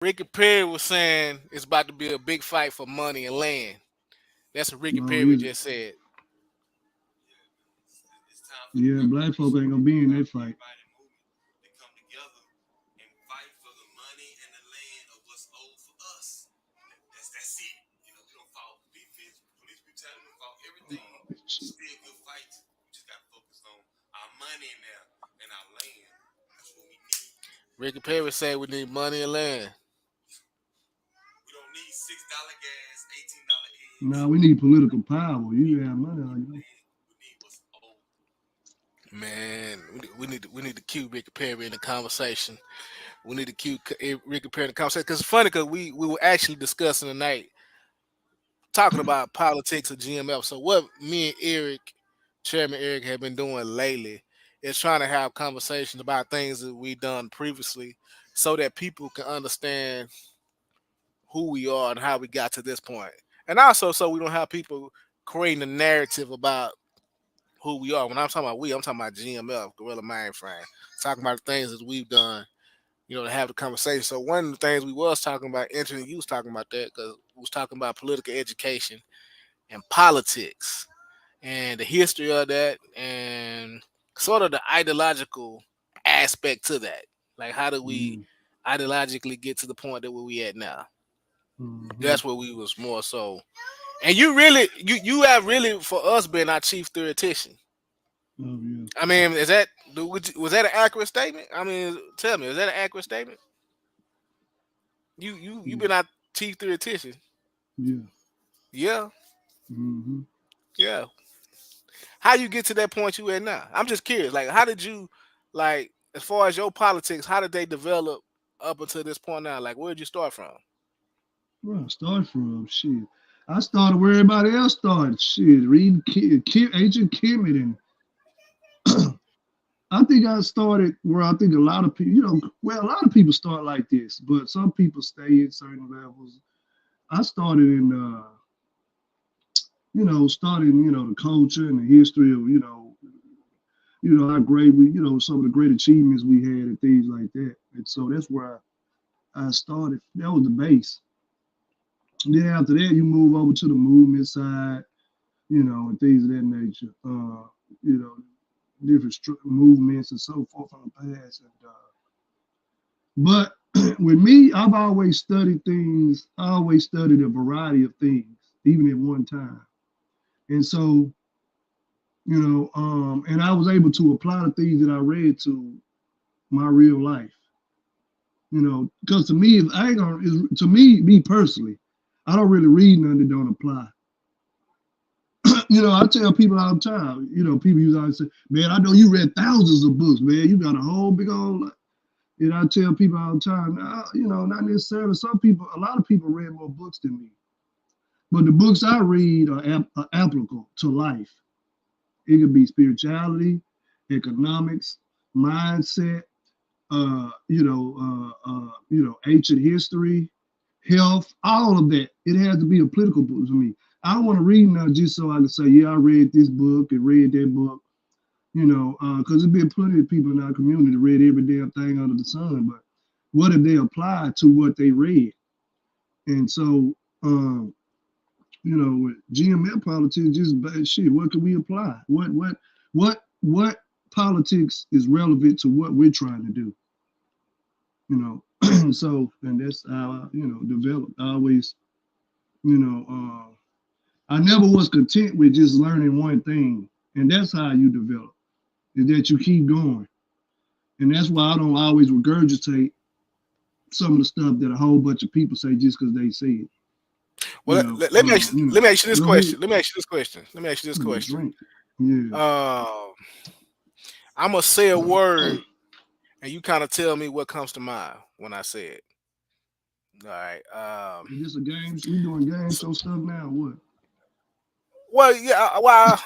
Ricky Perry was saying it's about to be a big fight for money and land. That's what Ricky No, Perry just said. yeah, black folk ain't gonna be in that fight. Ricky Perry said we need money and land. Now we need political power. You have money on you. Man, we need to cue Ricky Perry in the conversation. We need to cue Ricky Perry in the conversation because it's funny because we were actually discussing tonight talking about politics of GMF. So what me and Eric, Chairman Eric, have been doing lately is trying to have conversations about things that we done previously, so that people can understand who we are and how we got to this point, and also so we don't have people creating a narrative about who we are. When I'm talking about we, I'm talking about GMF, Guerrilla Mainframe, talking about the things that we've done, to have the conversation. So one of the things we was talking about, entering, you was talking about that because we was talking about political education and politics and the history of that and sort of the ideological aspect to that. Like how do we Mm-hmm. ideologically get to the point that where we at now? Mm-hmm. That's where we was more so. And you really, you have really for us been our chief theoretician. Oh yeah. I mean, was that an accurate statement? I mean, tell me, is that an accurate statement? You Yeah. been our chief theoretician. Yeah. Yeah, Mm-hmm. yeah. How you get to that point you at now? I'm just curious. Like, how did you, like, as far as your politics, how did they develop up until this point now? Like, where did you start from? Where I start from? Shit. I started where everybody else started. Shit, reading Ancient Kemet, and I think I started where I think a lot of people, well, a lot of people start like this, but some people stay at certain levels. I started in, studying, the culture and the history of, how great we, some of the great achievements we had and things like that. And so that's where I started. That was the base. Then after that, you move over to the movement side, and things of that nature. You know, different movements and so forth from the past. But with me, I've always studied things. I always studied a variety of things, even at one time. And so, and I was able to apply the things that I read to my real life. Because to me, if I ain't gonna, to me personally, I don't really read nothing that don't apply. I tell people all the time, people use always say, man, I know you read thousands of books, man. You got a whole big old, and I tell people all the time, nah, not necessarily. Some people, a lot of people read more books than me. But the books I read are applicable to life. It could be spirituality, economics, mindset, ancient history, health, all of that. It has to be a political book to me. I don't want to read now just so I can say, yeah, I read this book and read that book, because there's been plenty of people in our community that read every damn thing under the sun, but what if they apply to what they read? And so, with GMF politics, just bad shit. What can we apply? What politics is relevant to what we're trying to do? So, and that's how I, developed. I always, you know, I never was content with just learning one thing, and that's how you develop. Is that you keep going, and that's why I don't always regurgitate some of the stuff that a whole bunch of people say just because they say it. Well, let me ask you this Go ahead. question. Let me ask you this question. Let me ask you this question. Drink. Yeah. Uh, I'm gonna say a word, and you kind of tell me what comes to mind when I say it. All right. Is this a game? We doing game show stuff now? What? Well, yeah. Well,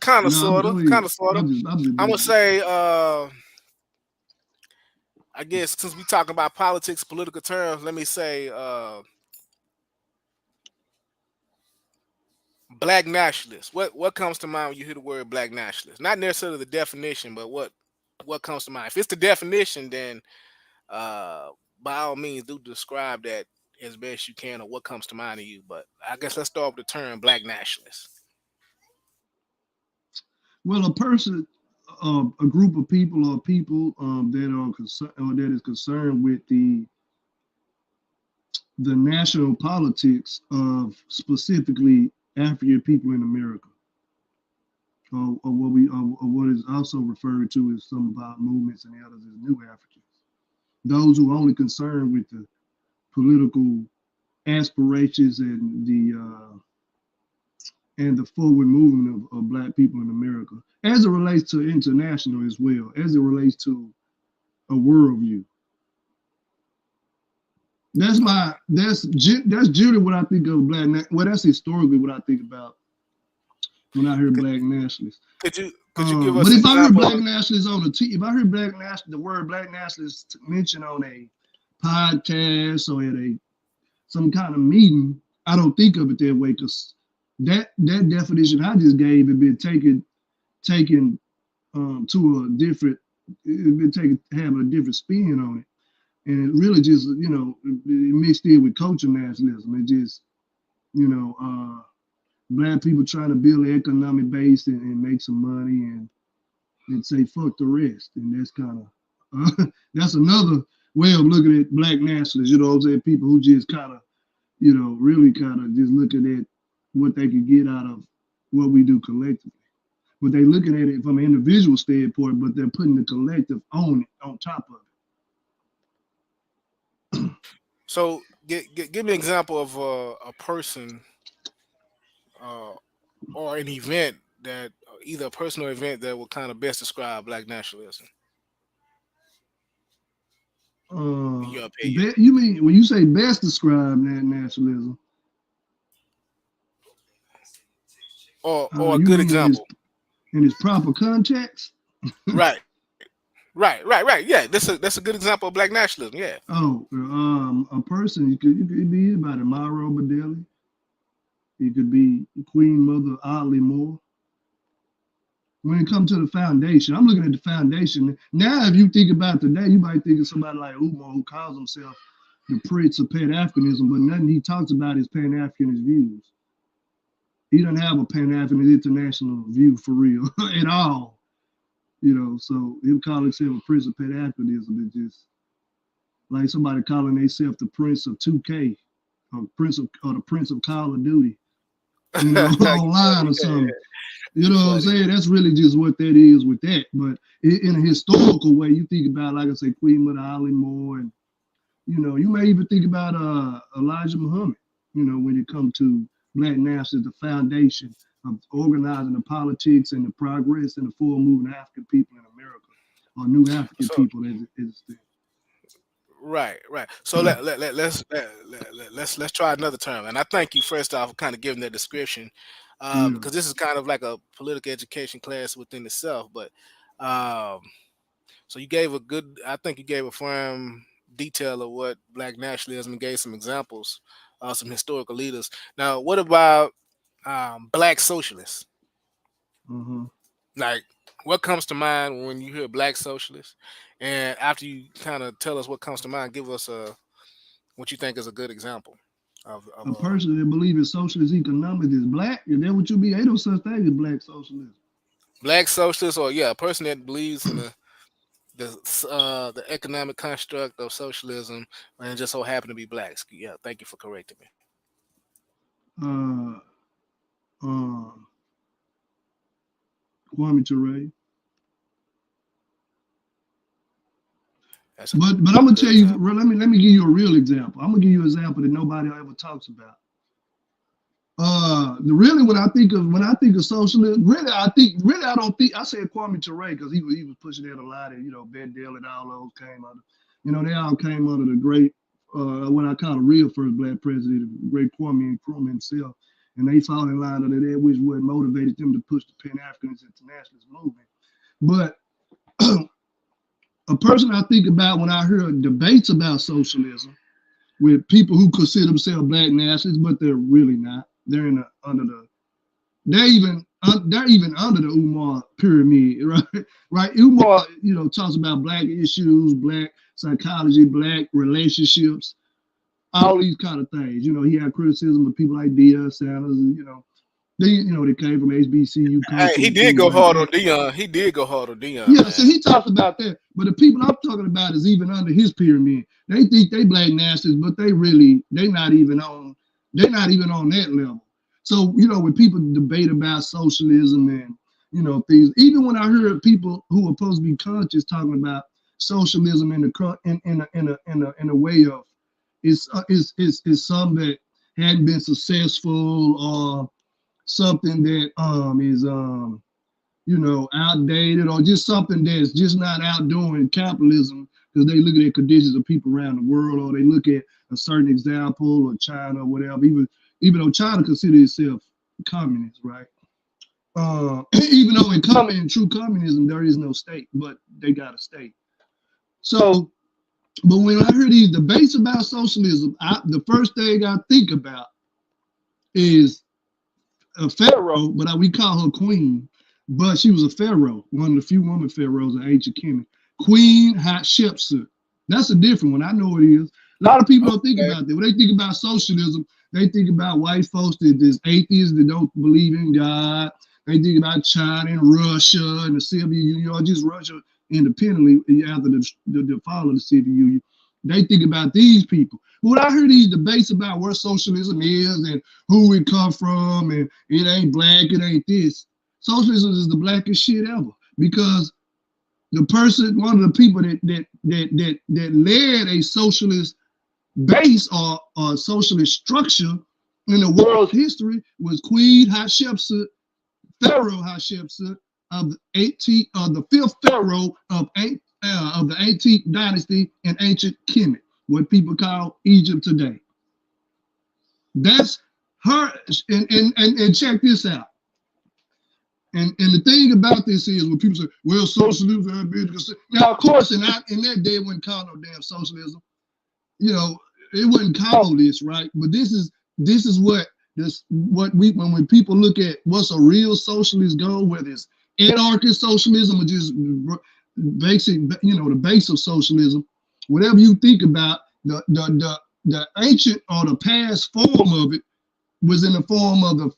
kind of, No, sort go of, ahead. kind of, sort of. I'm just I'm gonna doing say. I guess since we talking about politics, political terms, let me say black nationalist. What comes to mind when you hear the word black nationalist? Not necessarily the definition, but what comes to mind? If it's the definition, then uh, by all means, do describe that as best you can, or what comes to mind to you. But I guess let's start with the term black nationalist. Well, a person, a group of people or people that are concerned or that is concerned with the national politics of specifically African people in America, or what is also referred to as some of our movements and the others as New Africans. Those who are only concerned with the political aspirations and the forward movement of Black people in America, as it relates to international as well, as it relates to a worldview. That's generally what I think of black. Well, that's historically what I think about when I hear black nationalists. Could you give us? But if I hear black nationalists if I hear the word black nationalists mentioned on a podcast or at some kind of meeting, I don't think of it that way, because that definition I just gave had been taken to a different, having a different spin on it. And it really just, it mixed in with culture nationalism. It just, Black people trying to build an economic base and make some money and say, fuck the rest. And that's kind of, that's another way of looking at black nationalists, you know what I'm saying? People who just kind of, really kind of just looking at what they can get out of what we do collectively. But they looking at it from an individual standpoint, but they're putting the collective on top of it. So give me an example of a person or an event that, either a person or event that will kind of best describe black nationalism. In your opinion. You mean when you say best describe nationalism? Or a good example. In its proper context? Right. Yeah, that's a good example of black nationalism. Yeah. Oh, a person, you could be anybody, Myra Badelli. It could be Queen Mother Oddly Moore. When it comes to the foundation, I'm looking at the foundation. Now, if you think about today, you might think of somebody like Umar, who calls himself the Prince of Pan-Africanism, but nothing he talks about is Pan-Africanist views. He doesn't have a Pan-Africanist international view for real at all. So him calling himself a Prince of Pan-Africanism is just like somebody calling themselves the Prince of 2K or the Prince of Call of Duty, online or something. You know what I'm saying? That's really just what that is with that. But in a historical way, you think about, like I say, Queen Mother Oddly Moore, and you may even think about Elijah Muhammad. When it comes to black nationalism, the foundation of organizing the politics and the progress and the forward movement of African people in America, or New African people as it stands. Right. So let's try another term. And I thank you first off for kind of giving that description, because this is kind of like a political education class within itself. But so you gave I think you gave a firm detail of what black nationalism and gave some examples of some historical leaders. Now, what about black socialists? Mm-hmm. Like, what comes to mind when you hear black socialists? And after you kind of tell us what comes to mind, give us what you think is a good example of a person that believes in socialist economics is black. Is that what you be? Ain't no such thing as black socialism. Black socialists, or a person that believes in the economic construct of socialism and just so happen to be blacks. Yeah, thank you for correcting me. Kwame Ture. But I'm gonna tell you, let me give you a real example. I'm gonna give you an example that nobody ever talks about. When I think of socialism, I said Kwame Ture because he was pushing that a lot, and Bendel and all those came under, they all came under the great what I call a real first black president, the great Kwame Nkrumah himself, and they fall in line under that, which what motivated them to push the Pan-Africanist internationalist movement. But a person I think about when I hear debates about socialism with people who consider themselves black nationalists, but they're really not. They're they're even under the Umar pyramid, right? Right. Umar, talks about black issues, black psychology, black relationships, all these kind of things. He had criticism of people like Deion Sanders, they came from HBCU Hey, culture he and did things go like hard on that. Dion. He did go hard on Dion, Yeah, so man. he talked about that. But the people I'm talking about is even under his pyramid. They think they black nasties, but they're not even on that level. So, when people debate about socialism and, things, even when I heard people who are supposed to be conscious talking about socialism in a way of it's something that hadn't been successful or something that is outdated or just something that's just not outdoing capitalism because they look at the conditions of people around the world or they look at a certain example or China or whatever, even though China considers itself communist, right? Even though in true communism, there is no state, but they got a state. So, but when I hear these debates about socialism, the first thing I think about is a pharaoh, but we call her queen, but she was a pharaoh, one of the few women pharaohs in ancient Kemet. Queen Hatshepsut. That's a different one. I know it is. A lot of people don't think Okay. about that. When they think about socialism, they think about white folks that is atheists that don't believe in God. They think about China and Russia and the Soviet Union, or just Russia independently after the fall of the Soviet Union. They think about these people. But when I hear these debates about where socialism is and who it come from, and it ain't black, it ain't this. Socialism is the blackest shit ever because one of the people that led a socialist base or socialist structure in the world's history was Queen Hatshepsut, Pharaoh Hatshepsut of the fifth pharaoh of the 18th dynasty in ancient Kemet, what people call Egypt today. That's her, and check this out. And the thing about this is when people say, well, socialism, now of course in that day it wasn't called no damn socialism. It wasn't called this, right? But this is when people look at what's a real socialist goal, whether it's anarchist socialism or just basic, the base of socialism, whatever you think about, the ancient or the past form of it was in the form of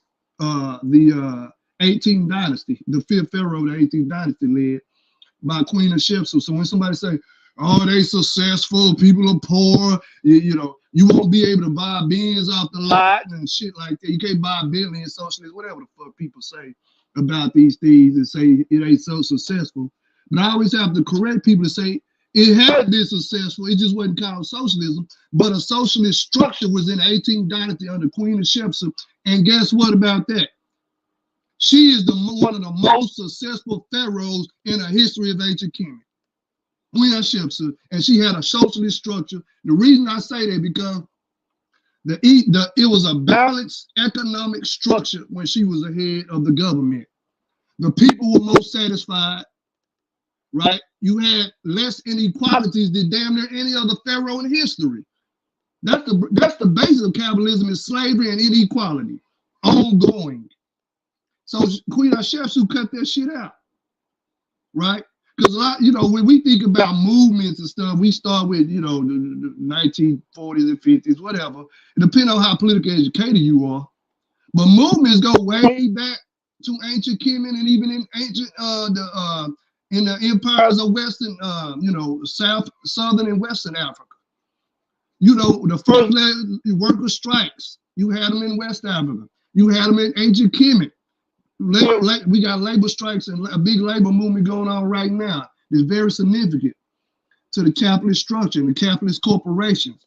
the 18th dynasty, the fifth pharaoh of the 18th dynasty led by Queen Hatshepsut. So when somebody say, oh, they successful, people are poor, you won't be able to buy beans off the lot and shit like that. You can't buy a billion socialists, whatever the fuck people say about these things and say it ain't so successful. But I always have to correct people to say it had been successful. It just wasn't called socialism, but a socialist structure was in the 18th dynasty under Queen Hatshepsut. And guess what about that? She is one of the most successful pharaohs in the history of ancient Kemet. Queen Hatshepsut, and she had a socialist structure. The reason I say that because it was a balanced economic structure when she was the head of the government. The people were most satisfied, right? You had less inequalities than damn near any other pharaoh in history. That's the base of capitalism is slavery and inequality, ongoing. So Queen Hatshepsut cut that shit out, right? Because a lot, when we think about movements and stuff, we start with, the 1940s and 50s, whatever. It depends on how politically educated you are. But movements go way back to ancient Kemet and even in ancient in the empires of Western, Southern and Western Africa. The first worker strikes, you had them in West Africa. You had them in ancient Kemet. We got labor strikes and a big labor movement going on right now. It's very significant to the capitalist structure and the capitalist corporations.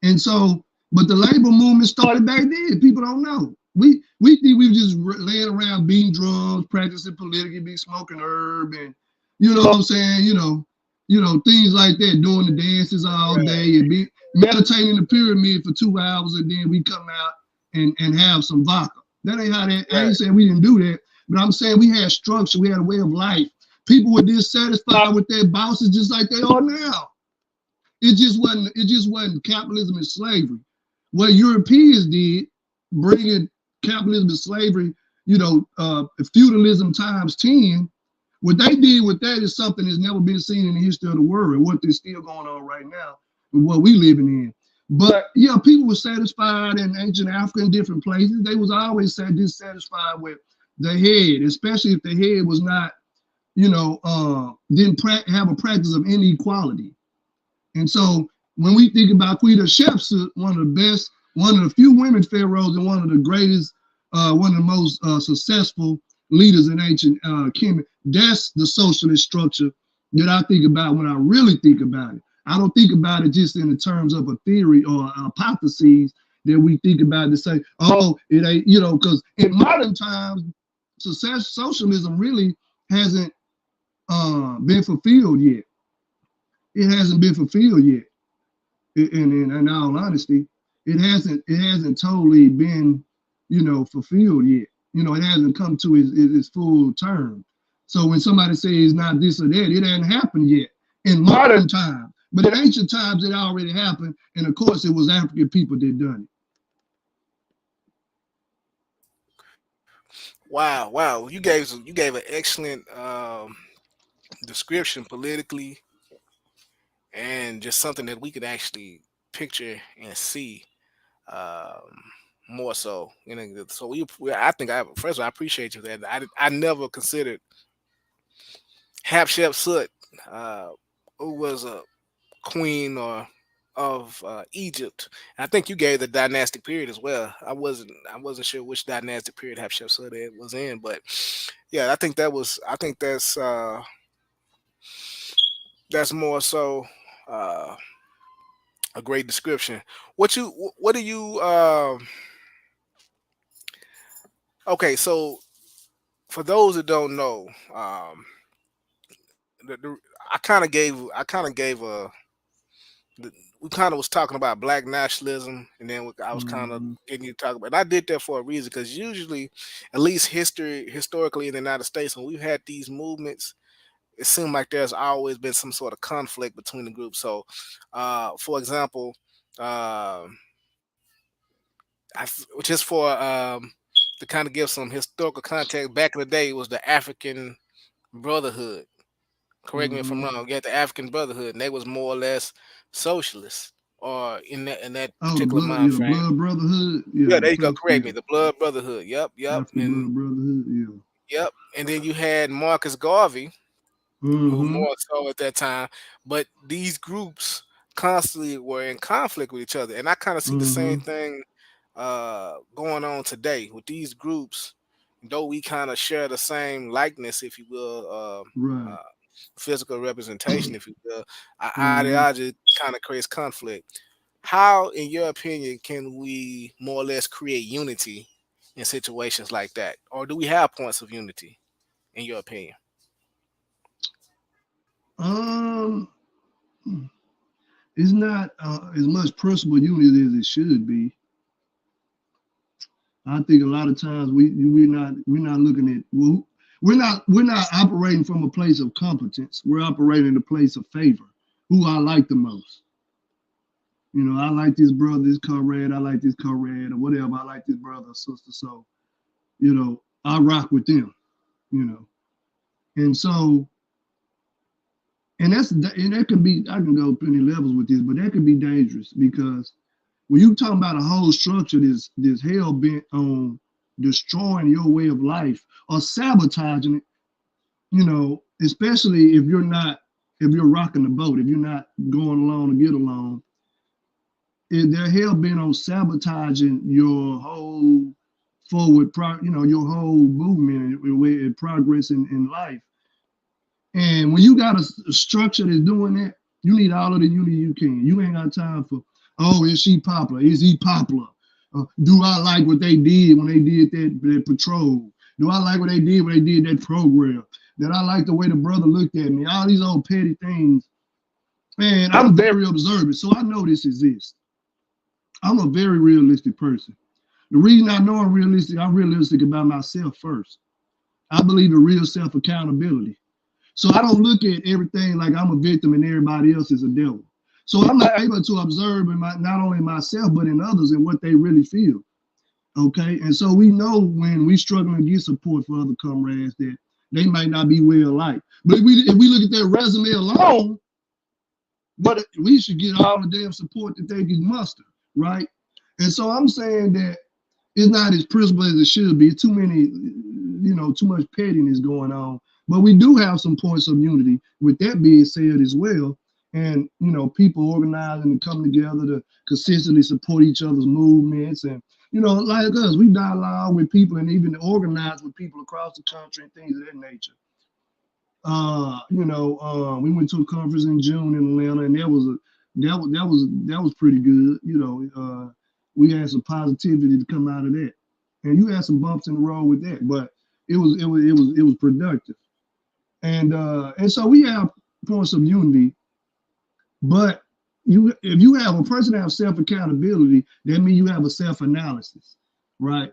And so, but the labor movement started back then. People don't know. We think we just laying around beating drums, practicing politically, be smoking herb, and you know what I'm saying, things like that, doing the dances all day and be meditating in the pyramid for 2 hours, and then we come out and have some vodka. That ain't how that. I ain't saying we didn't do that, but I'm saying we had structure, we had a way of life. People were dissatisfied with their bosses just like they are now. It just wasn't capitalism and slavery. What Europeans did, bringing capitalism and slavery, feudalism times 10, What they did with that is something that's never been seen in the history of the world, and what is still going on right now with what we living in. But yeah, people were satisfied in ancient Africa and different places. They was always dissatisfied with the head, especially if the head was not, didn't have a practice of inequality. And so when we think about Queen Hatshepsut, one of the best, one of the few women pharaohs, and one of the greatest, one of the most successful leaders in ancient Kemet, that's the socialist structure that I think about when I really think about it. I don't think about it just in the terms of a theory or a hypothesis that we think about to say, oh, it ain't, because in modern times, socialism really hasn't been fulfilled yet. It hasn't been fulfilled yet. In all honesty, it hasn't totally been, fulfilled yet. It hasn't come to its full term. So when somebody says it's not this or that, it hasn't happened yet in modern time. But in ancient times, it already happened. And of course, it was African people that done it. Wow. You gave an excellent description politically, and just something that we could actually picture and see more so. So I think first of all, I appreciate you that I never considered Hatshepsut, who was a queen of Egypt. And I think you gave the dynastic period as well. I wasn't sure which dynastic period Hatshepsut it was in, but yeah, I think that's more so a great description. What do you okay, so for those that don't know, I kind of gave we kind of was talking about black nationalism, and then I was kind of getting you to talk about. And I did that for a reason, because usually, at least historically in the United States, when we've had these movements, it seemed like there's always been some sort of conflict between the groups. So, for example, just for to kind of give some historical context, back in the day, it was the African Brotherhood. Correct me if I'm wrong. You had the African Brotherhood, and they was more or less socialists, or in that particular mind frame. The Blood Brotherhood. Yeah, there you go. Correct me. The Blood Brotherhood. Yep. African Blood Brotherhood. Yeah. Yep. And then you had Marcus Garvey, who more so at that time. But these groups constantly were in conflict with each other, and I kind of see the same thing going on today with these groups. Though we kind of share the same likeness, if you will, physical representation, if you will, ideology kind of creates conflict. How, in your opinion, can we more or less create unity in situations like that? Or do we have points of unity, in your opinion? It's not as much personal unity as it should be. I think a lot of times we're not looking at, well, we're not operating from a place of competence. We're operating in a place of favor. Who I like the most. I like this brother, this comrade, I like this comrade, or whatever. I like this brother or sister. So, I rock with them, And so, and that could be, I can go plenty levels with this, but that could be dangerous, because when you talking about a whole structure that's hell bent on destroying your way of life or sabotaging it, especially if you're rocking the boat, if you're not going along to get along, they're hell bent on sabotaging your whole forward, your whole movement and progress in life. And when you got a structure that's doing that, you need all of the unity you can. You ain't got time for, oh, is she popular? Is he popular? Do I like what they did when they did that patrol? Do I like what they did when they did that program? Did I like the way the brother looked at me? All these old petty things. Man, I'm very observant, so I know this exists. I'm a very realistic person. The reason I know I'm realistic about myself first. I believe in real self-accountability. So I don't look at everything like I'm a victim and everybody else is a devil. So I'm not able to observe not only myself, but in others and what they really feel. Okay. And so we know when we struggling to get support for other comrades that they might not be well liked. But if we look at their resume alone, but we should get all the damn support that they can muster, right? And so I'm saying that it's not as principled as it should be. Too many, too much pettiness going on. But we do have some points of unity. With that being said as well, and people organizing and coming together to consistently support each other's movements, and like us, we dialogue with people and even organize with people across the country and things of that nature. We went to a conference in June in Atlanta, and that was pretty good. We had some positivity to come out of that, and you had some bumps in the road with that, but it was productive, and so we have points of unity. But if you have a person that have self-accountability, that means you have a self-analysis, right?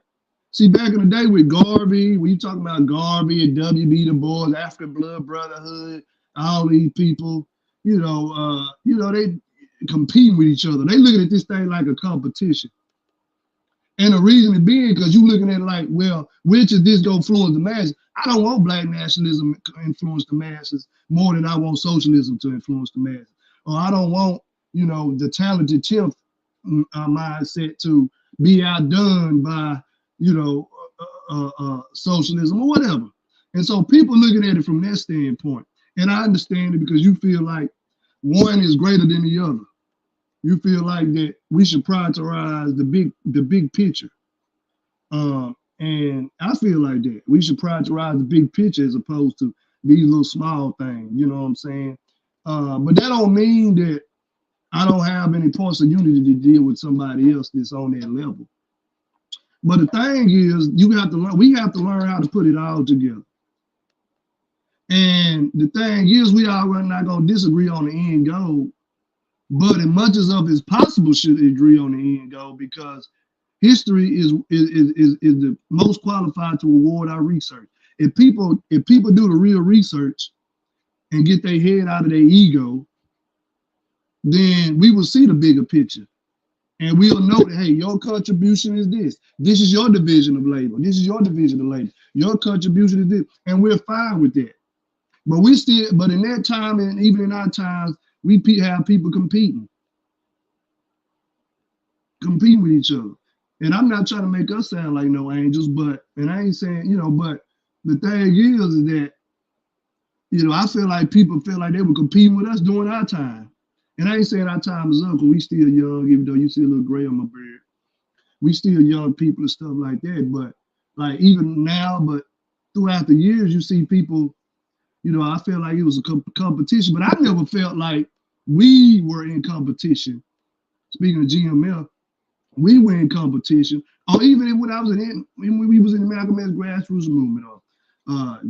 See, back in the day with Garvey, when you talk about Garvey and W.B. Du Bois, African Blood Brotherhood, all these people, they compete with each other. They looking at this thing like a competition. And the reason being because you looking at it like, well, which is this going to influence the masses? I don't want black nationalism to influence the masses more than I want socialism to influence the masses. Or I don't want, the talented chimp mindset to be outdone by, socialism or whatever. And so people looking at it from that standpoint. And I understand it because you feel like one is greater than the other. You feel like that we should prioritize the big picture. And I feel like that. We should prioritize the big picture as opposed to these little small things, you know what I'm saying? But that don't mean that I don't have any points of unity to deal with somebody else that's on that level. But the thing is, we have to learn how to put it all together. And the thing is, we are not going to disagree on the end goal, but as much as it's possible should agree on the end goal, because history is the most qualified to reward our research. If people do the real research and get their head out of their ego, then we will see the bigger picture. And we'll know that, hey, your contribution is this. This is your division of labor. This is your division of labor. Your contribution is this. And we're fine with that. But but in that time, and even in our times, we have people competing with each other. And I'm not trying to make us sound like no angels, and I ain't saying, but the thing is that, I feel like people feel like they were competing with us during our time. And I ain't saying our time is up, because we still young, even though you see a little gray on my beard. We still young people and stuff like that. But like even now, but throughout the years, you see people, I feel like it was a competition, but I never felt like we were in competition. Speaking of GMF, we were in competition. Or even when we was in the Malcolm X grassroots movement, or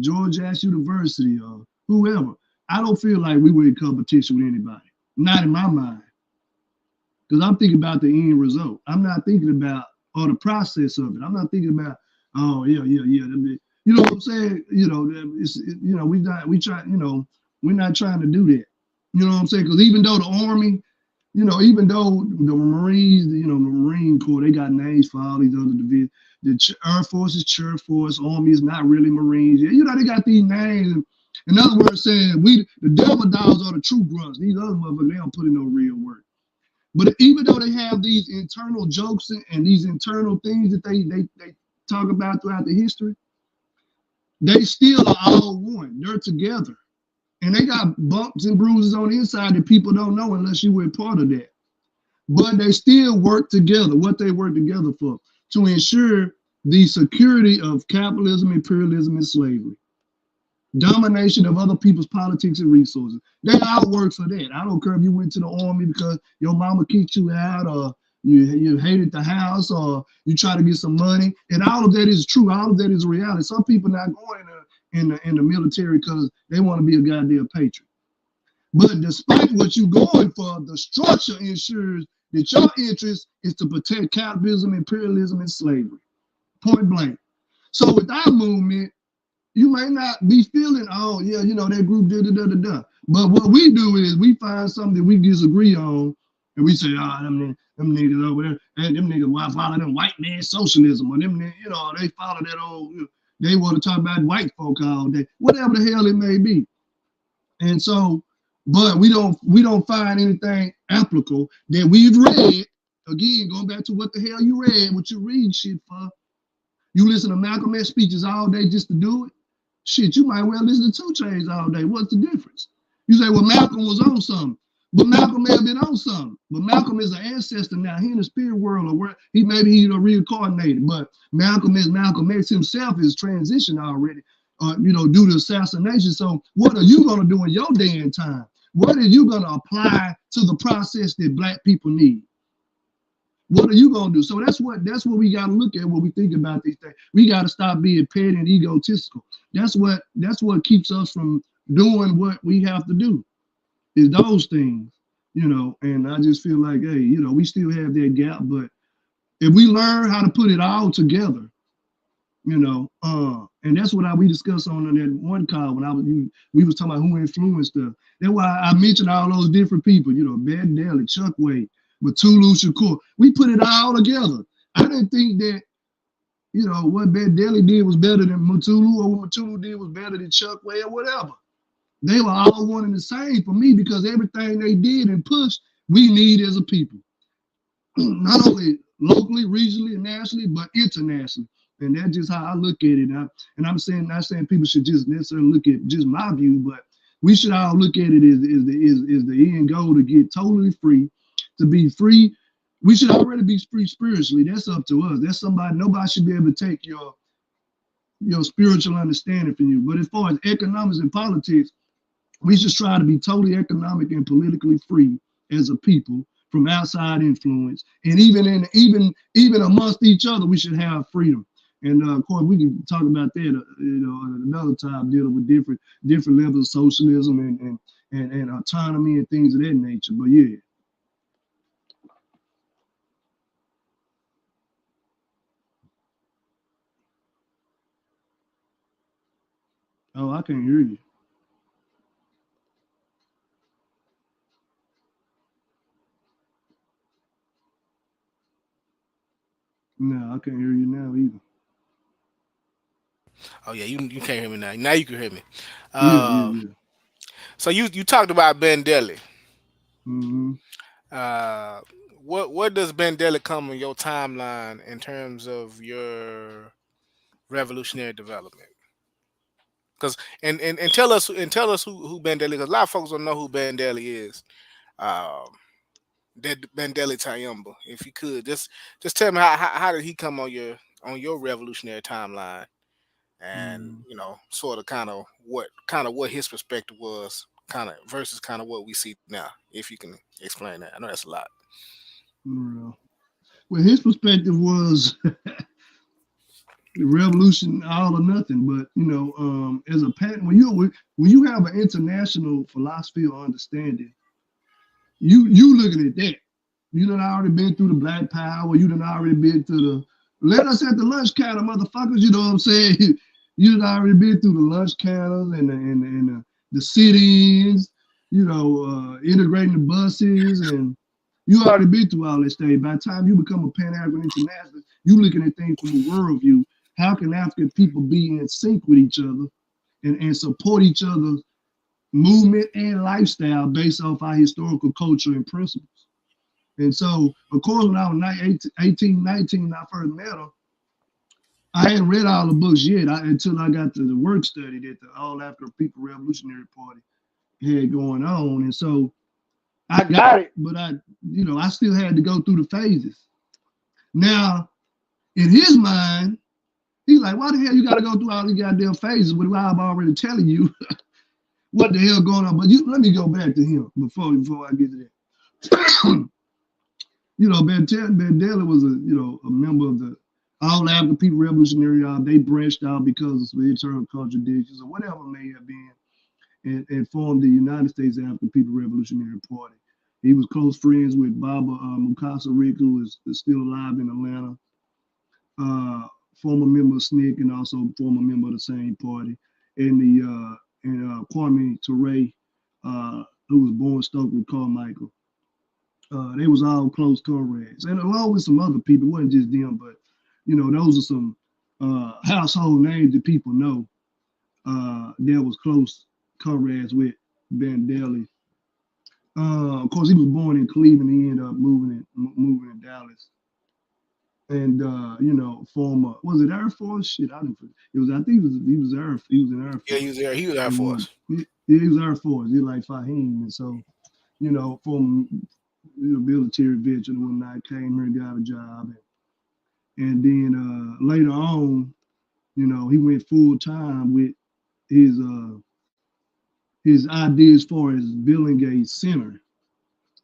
George Ash University, or whoever, I don't feel like we were in competition with anybody. Not in my mind. Because I'm thinking about the end result. I'm not thinking about the process of it. I'm not thinking about, yeah. You know what I'm saying? We're not trying to do that. You know what I'm saying? Because even though the Army, even though the Marines, the Marine Corps, they got names for all these other divisions. The Air Force is Chair Force, Army is not really Marines. They got these names. In other words, saying the devil dogs are the true grunts. These other motherfuckers, they don't put in no real work. But even though they have these internal jokes and these internal things that they talk about throughout the history, they still are all one. They're together. And they got bumps and bruises on the inside that people don't know unless you were part of that. But they still work together. What they work together for? To ensure the security of capitalism, imperialism, and slavery. Domination of other people's politics and resources. They all work for that. I don't care if you went to the Army because your mama kicked you out, or you hated the house, or you try to get some money. And all of that is true. All of that is reality. Some people not going in the military because they want to be a goddamn patriot. But despite what you're going for, the structure ensures that your interest is to protect capitalism, imperialism, and slavery. Point blank. So with our movement, you may not be feeling, that group da. But what we do is we find something that we disagree on, and we say, them niggas over there, and them niggas follow them white man socialism, or them, they follow that old, They want to talk about white folk all day, whatever the hell it may be. And so, but we don't find anything applicable that we've read. Again, going back to what the hell you read, what you read shit for. You listen to Malcolm X speeches all day just to do it. Shit, you might well listen to 2 Chainz all day. What's the difference? You say, well, Malcolm was on something. But Malcolm may have been on something. But Malcolm is an ancestor now. He in the spirit world, or where he maybe he's reincarnated. But Malcolm X himself is transitioned already, due to assassination. So what are you gonna do in your day and time? What are you gonna apply to the process that Black people need? What are you gonna do? So that's what we gotta look at when we think about these things. We gotta stop being petty and egotistical. That's what keeps us from doing what we have to do. Is those things, and I just feel like, hey, we still have that gap, but if we learn how to put it all together, and that's what we discussed on that one call when we was talking about who influenced us. That's why I mentioned all those different people, Ben Daly, Chuck Wade, Matulu Shakur. We put it all together. I didn't think that, what Ben Daly did was better than Matulu, or what Matulu did was better than Chuck Wade, or whatever. They were all one and the same for me, because everything they did and pushed, we need as a people. Not only locally, regionally, and nationally, but internationally. And that's just how I look at it. And I'm not saying people should just necessarily look at just my view, but we should all look at it as the end goal, to get totally free, to be free. We should already be free spiritually. That's up to us. That's nobody should be able to take your spiritual understanding from you. But as far as economics and politics, we should try to be totally economic and politically free as a people from outside influence. And even amongst each other, we should have freedom. And of course, we can talk about that, another time, dealing with different levels of socialism and autonomy and things of that nature. But yeah. Oh, I can't hear you. No, I can't hear you now either. Oh yeah, you can't hear me now. Now you can hear me. Yeah, Uh, yeah, yeah. so you talked about Ben Daly. Mm-hmm. Uh, what does Ben Daly come on your timeline in terms of your revolutionary development? Because and tell us who Ben Daly, because a lot of folks don't know who Ben Daly is. Um, that Ben Daly Tayumba. If you could just tell me how did he come on your revolutionary timeline, and Mm-hmm. sort of kind of what his perspective was, kind of versus kind of what we see now. If you can explain that, I know that's a lot. Well, his perspective was revolution all or nothing. But as a pattern, when you have an international philosophy or understanding, you looking at that. You done already been through the Black Power. You done already been to the let us at the lunch counter, motherfuckers. You know what I'm saying? You done already been through the lunch counters and the sit-ins. Integrating the buses, and you already been through all this stage. By the time you become a Pan-African internationalist, you looking at things from a worldview. How can African people be in sync with each other and support each other's movement and lifestyle based off our historical culture and principles? And so, of course, when I was 18, 19, when I first met her, I hadn't read all the books yet until I got to the work study that the All African People Revolutionary Party had going on. And so I got it, but I still had to go through the phases. Now, in his mind, he's like, why the hell you got to go through all these goddamn phases when I'm already telling you what the hell going on? But let me go back to him before I get to that. Ben Daly was a member of the All African People Revolutionary Army. They branched out because of some internal contradictions or whatever it may have been, and formed the United States African People Revolutionary Party. He was close friends with Baba Mukasa Rick, who is still alive in Atlanta, former member of SNCC and also former member of the same party, and Kwame Ture, who was born Stokely Carmichael. They was all close comrades, and along with some other people. It wasn't just them, but those are some household names that people know that was close comrades with Bandelli. Of course, he was born in Cleveland. He ended up moving in Dallas. And former was it Air Force? Shit, I didn't. It was I think he was in Air Yeah, he Force. was there. He was there And for when us. he was Air Force, he like Fahim, and so from military veteran when I came here, got a job, and then later on, he went full time with his uh his idea as far as building a center,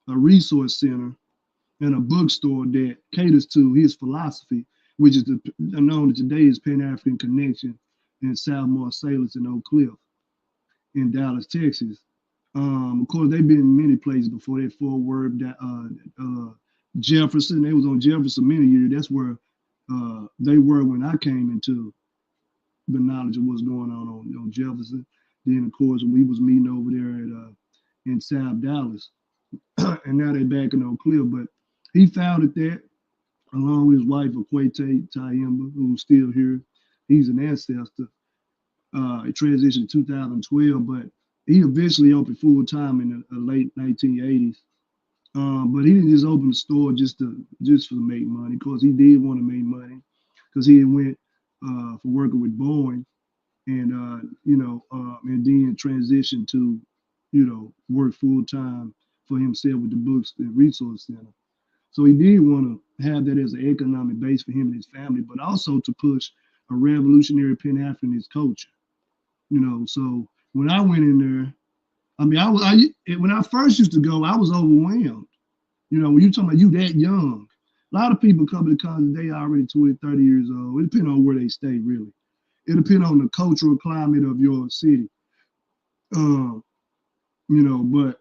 a resource center, and a bookstore that caters to his philosophy, which is known today as Pan African Connection in South Marsalis and Oak Cliff in Dallas, Texas. Of course, they've been in many places before that. Fort Worth, Jefferson. They was on Jefferson many years. That's where they were when I came into the knowledge of what's going on Jefferson. Then, of course, we was meeting over there at in South Dallas, and now they're back in Oak Cliff. But he founded that along with his wife, Akwete Tayemba, who's still here. He's an ancestor. He transitioned in 2012, but he eventually opened full time in the late 1980s. But he didn't just open the store just for make money, because he did want to make money, because he went for working with Boeing, and and then transitioned to work full time for himself with the books and resource center. So he did want to have that as an economic base for him and his family, but also to push a revolutionary Pan Africanist culture. So when I went in there, I mean, when I first used to go, I was overwhelmed. When you're talking about you that young, a lot of people come to college, they already 20, 30 years old. It depends on where they stay, really. It depends on the cultural climate of your city. Um, but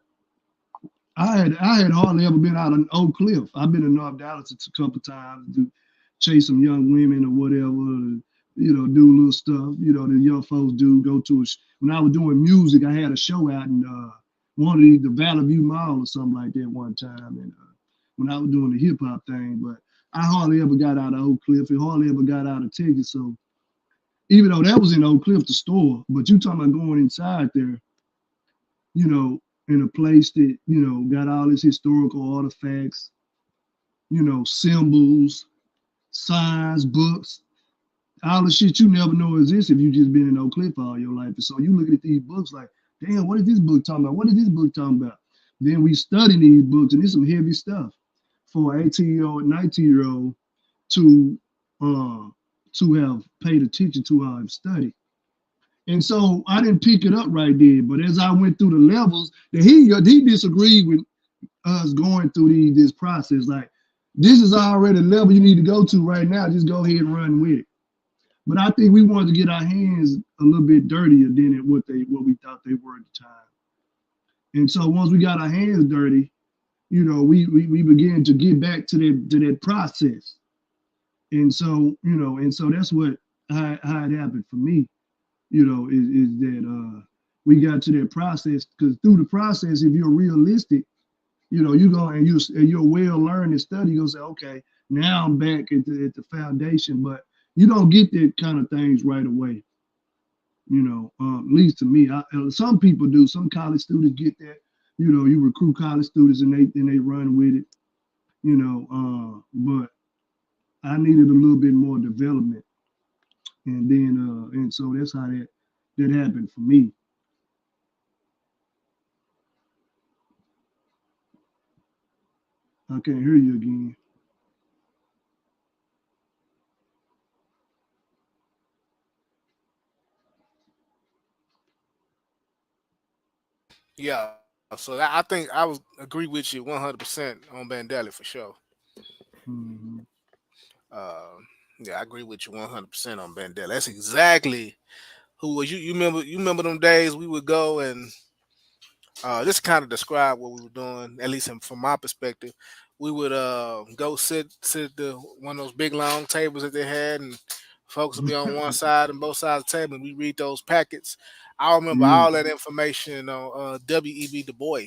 I had hardly ever been out on Oak Cliff. I've been to North Dallas a couple times to chase some young women or whatever, do little stuff, the young folks do. Go to when I was doing music, I had a show out in one of the Valley View Mall or something like that one time, and when I was doing the hip hop thing. But I hardly ever got out of Oak Cliff. And hardly ever got out of Texas. So even though that was in Oak Cliff, the store, but you talking about going inside there, you know, in a place that, got all these historical artifacts, symbols, signs, books, all the shit you never know exists if you just been in Oak Cliff all your life. And so you look at these books like, damn, what is this book talking about? What is this book talking about? Then we study these books, and it's some heavy stuff for an 18-year-old, 19-year-old to uh to have paid attention to how I've studied. And so I didn't pick it up right there. But as I went through the levels, that he disagreed with us going through this process. Like, this is already a level you need to go to right now. Just go ahead and run with it. But I think we wanted to get our hands a little bit dirtier than what we thought they were at the time. And so once we got our hands dirty, we began to get back to that process. And so, that's what how it happened for me, is that we got to that process, because through the process, if you're realistic, you go and you're well learned and study, you'll say, okay, now I'm back at the foundation. But you don't get that kind of things right away. At least to me. Some people do. Some college students get that. You recruit college students and they run with it. But I needed a little bit more development, and then and so that's how that happened for me. I can't hear you again. Yeah. So I think I was agree with you 100% on Bandeli for sure. Hmm. Uh, yeah, I agree with you 100% on Bandeli. That's exactly who was you. You remember them days we would go and this kind of describe what we were doing, at least from my perspective. We would go sit at one of those big long tables that they had, and folks would be on one side and both sides of the table, and we read those packets. I remember Yeah. all that information on W.E.B. Du Bois.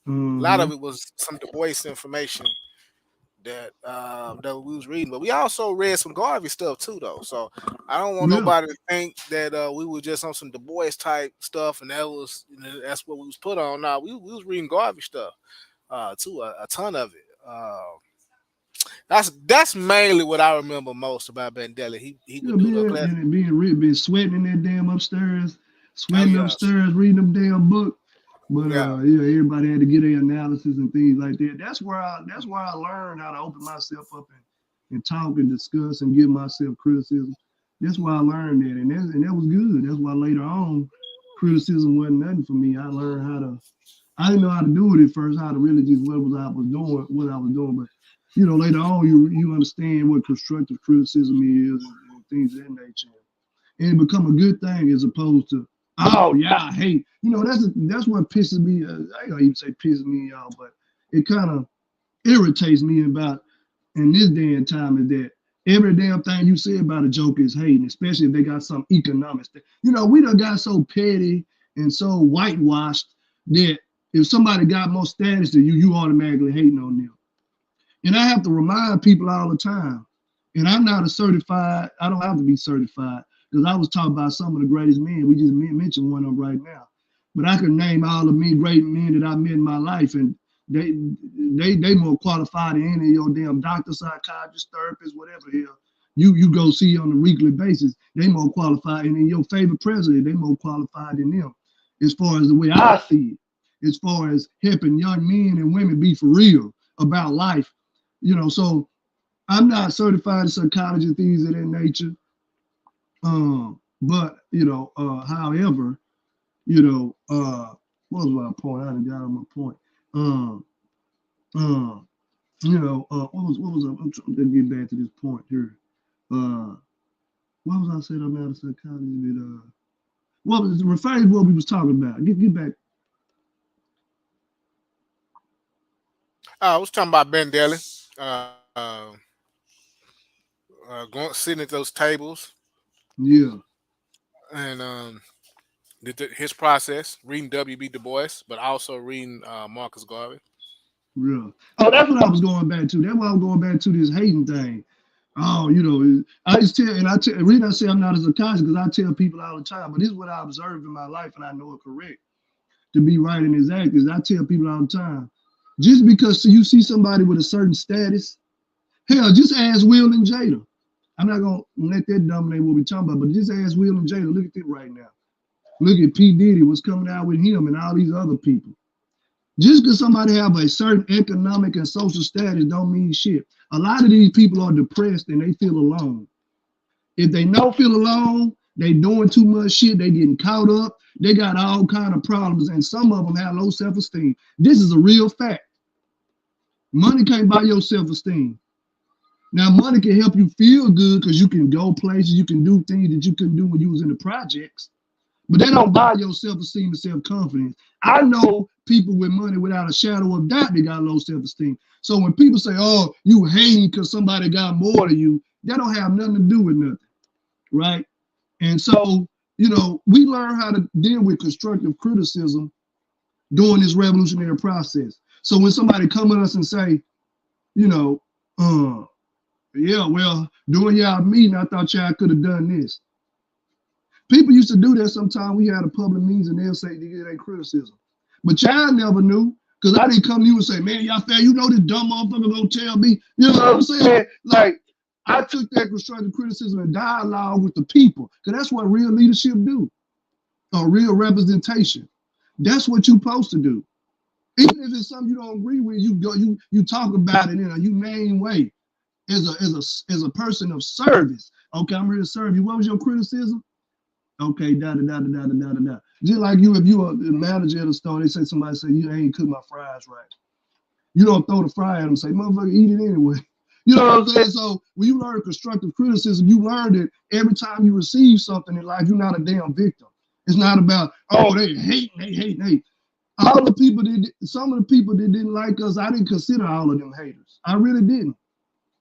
A lot of Hmm. it was some Du Bois information. that we was reading, but we also read some Garvey stuff too, though. So I don't want Yeah, nobody to think that we were just on some Du Bois type stuff, and that's what we was put on. Now we was reading Garvey stuff too, a ton of it. That's mainly what I remember most about Bandela. He yeah, would do the being class. and being rich, been sweating in that damn upstairs, Oh sweating yes, upstairs, reading them damn book. But yeah, yeah, everybody had to get their analysis and things like that. That's where I learned how to open myself up and talk and discuss and give myself criticism. That's why I learned that, and that was good. That's why later on, criticism wasn't nothing for me. I learned how to. I didn't know how to do it at first, how to really just what I was doing. But later on, you understand what constructive criticism is and things of that nature, and it become a good thing as opposed to, oh yeah, I hate. That's what pisses me. I ain't gonna even say pisses me off, but it kind of irritates me about in this day and time is that every damn thing you say about a joke is hating, especially if they got some economics. We done got so petty and so whitewashed that if somebody got more status than you automatically hating on them. And I have to remind people all the time. And I'm not a certified, I don't have to be certified because I was talking about some of the greatest men. We just mentioned one of them right now. But I could name all the great men that I met in my life, and they more qualified than any of your damn doctor, psychiatrist, therapist, whatever hell you go see on a weekly basis. They more qualified, and then your favorite president, they more qualified than them. As far as the way I see it, as far as helping young men and women be for real about life, so I'm not certified in psychology and things of that nature. But however, what was my point? I done got on my point. Um, what was I'm trying to get back to this point here. What was I saying? I'm not a psychologist, but what was referring to what we was talking about? Get back. I was talking about Bandela. Going sitting at those tables Yeah, and his process, reading W.B. Du Bois, but also reading Marcus Garvey. real. Oh, that's what I was going back to. That's why I'm going back to this hating thing. Oh, I just tell, and the reason I say I'm not a psychologist because I tell people all the time, but this is what I observed in my life, and I know it correct to be right and exact. Is I tell people all the time, just because you see somebody with a certain status, hell, just ask Will and Jada. I'm not gonna let that dominate what we're talking about, but just ask Will and Jada. Look at it right now. Look at P. Diddy, what's coming out with him and all these other people. Just because somebody have a certain economic and social status don't mean shit. A lot of these people are depressed and they feel alone. If they don't feel alone, they doing too much shit, they getting caught up, they got all kind of problems, and some of them have low self-esteem. This is a real fact. Money can't buy your self-esteem. Now, money can help you feel good because you can go places, you can do things that you couldn't do when you was in the projects. But they don't buy your self-esteem and self-confidence. I know people with money without a shadow of doubt they got low self-esteem. So when people say, oh, you hating because somebody got more than you, that don't have nothing to do with nothing, right? And so, we learn how to deal with constructive criticism during this revolutionary process. So when somebody come at us and say, yeah, well, during y'all meeting, I thought y'all could have done this. People used to do that sometimes. We had a public meetings and they'll say they get a criticism. But y'all never knew because I didn't come to you and say, man, y'all fair, this dumb motherfucker gonna tell me. You know what I'm saying? Like, I took that constructive criticism and dialogue with the people because that's what real leadership do, or real representation. That's what you're supposed to do. Even if it's something you don't agree with, you talk about it in a humane way as a person of service. Okay, I'm here to serve you. What was your criticism? Okay, da da da da da da da da. Just like if you are the manager at a store, they say somebody say you ain't cook my fries right. You don't throw the fry at them, say motherfucker, eat it anyway. You know what I'm saying? So when you learn constructive criticism, you learn that every time you receive something in life, you're not a damn victim. It's not about, oh, they hate. All the people some of the people that didn't like us, I didn't consider all of them haters. I really didn't.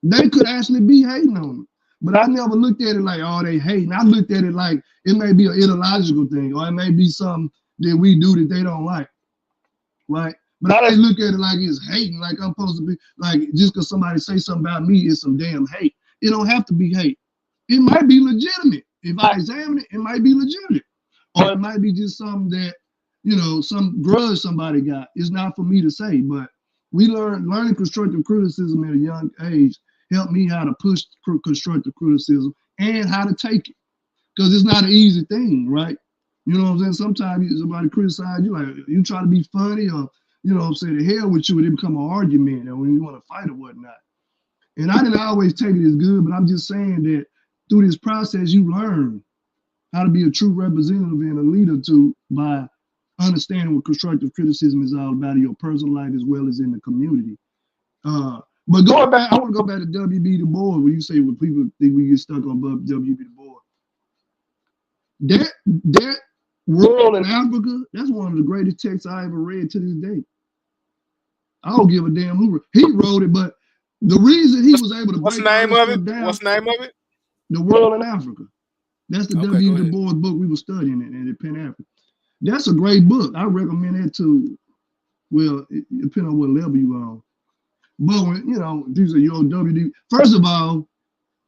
They could actually be hating on me. But I never looked at it like, oh, they hating. I looked at it like it may be an ideological thing, or it may be something that we do that they don't like, right? But I didn't look at it like it's hating, like I'm supposed to be, like just because somebody say something about me, it's some damn hate. It don't have to be hate. It might be legitimate. If I examine it, it might be legitimate. Or it might be just something that, some grudge somebody got. It's not for me to say, but learning constructive criticism at a young age helped me how to push constructive criticism and how to take it. Because it's not an easy thing, right? You know what I'm saying? Sometimes somebody criticize you, like you try to be funny or, the hell with you, and it become an argument or when you want to fight or whatnot. And I didn't always take it as good, but I'm just saying that through this process, you learn how to be a true representative and a leader by understanding what constructive criticism is all about in your personal life as well as in the community. But going back, I want to go back to W.B. Du Bois, where you say when people think we get stuck on W.B. Du Bois. That World in Africa, that's one of the greatest texts I ever read to this day. I don't give a damn who he wrote it, but the reason he was able to break all this stuff down. What's the name of it? The World in Africa. That's the W. Du Bois book we were studying at Penn Africa. That's a great book. I recommend that to, well, depending on what level you are. But when, these are your WD. First of all,